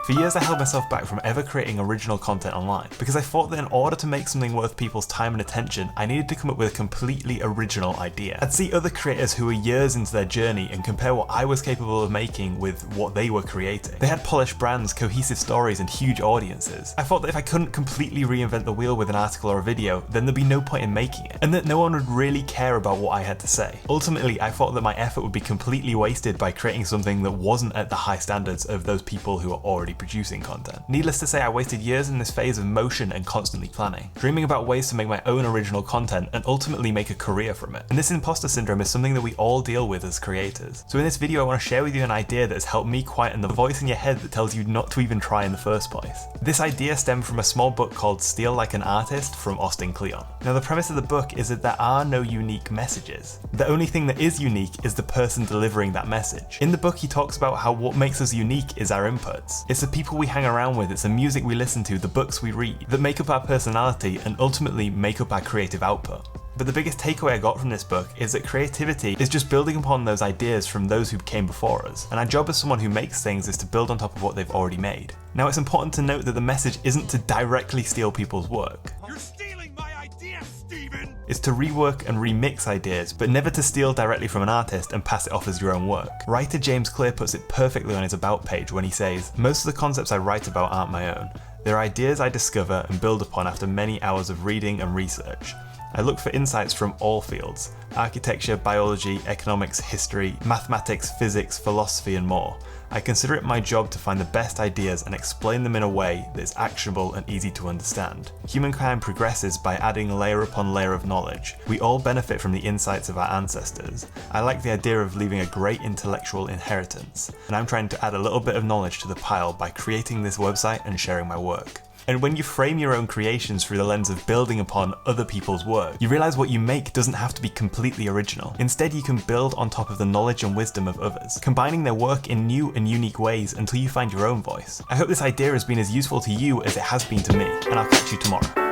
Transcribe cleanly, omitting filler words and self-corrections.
For years I held myself back from ever creating original content online, because I thought that in order to make something worth people's time and attention, I needed to come up with a completely original idea. I'd see other creators who were years into their journey and compare what I was capable of making with what they were creating. They had polished brands, cohesive stories, and huge audiences. I thought that if I couldn't completely reinvent the wheel with an article or a video, then there'd be no point in making it, and that no one would really care about what I had to say. Ultimately, I thought that my effort would be completely wasted by creating something that wasn't at the high standards of those people who are already producing content. Needless to say, I wasted years in this phase of motion and constantly planning, dreaming about ways to make my own original content and ultimately make a career from it. And this imposter syndrome is something that we all deal with as creators. So in this video, I want to share with you an idea that has helped me quieten the voice in your head that tells you not to even try in the first place. This idea stemmed from a small book called Steal Like an Artist from Austin Kleon. Now the premise of the book is that there are no unique messages. The only thing that is unique is the person delivering that message. In the book, he talks about how what makes us unique is our inputs. It's the people we hang around with, it's the music we listen to, the books we read, that make up our personality and ultimately make up our creative output. But the biggest takeaway I got from this book is that creativity is just building upon those ideas from those who came before us, and our job as someone who makes things is to build on top of what they've already made. Now it's important to note that the message isn't to directly steal people's work. You're stealing my ideas, Steven! It's to rework and remix ideas, but never to steal directly from an artist and pass it off as your own work. Writer James Clear puts it perfectly on his About page when he says, "Most of the concepts I write about aren't my own. They're ideas I discover and build upon after many hours of reading and research. I look for insights from all fields: architecture, biology, economics, history, mathematics, physics, philosophy, and more. I consider it my job to find the best ideas and explain them in a way that is actionable and easy to understand. Humankind progresses by adding layer upon layer of knowledge. We all benefit from the insights of our ancestors. I like the idea of leaving a great intellectual inheritance, and I'm trying to add a little bit of knowledge to the pile by creating this website and sharing my work." And when you frame your own creations through the lens of building upon other people's work, you realize what you make doesn't have to be completely original. Instead, you can build on top of the knowledge and wisdom of others, combining their work in new and unique ways until you find your own voice. I hope this idea has been as useful to you as it has been to me, and I'll catch you tomorrow.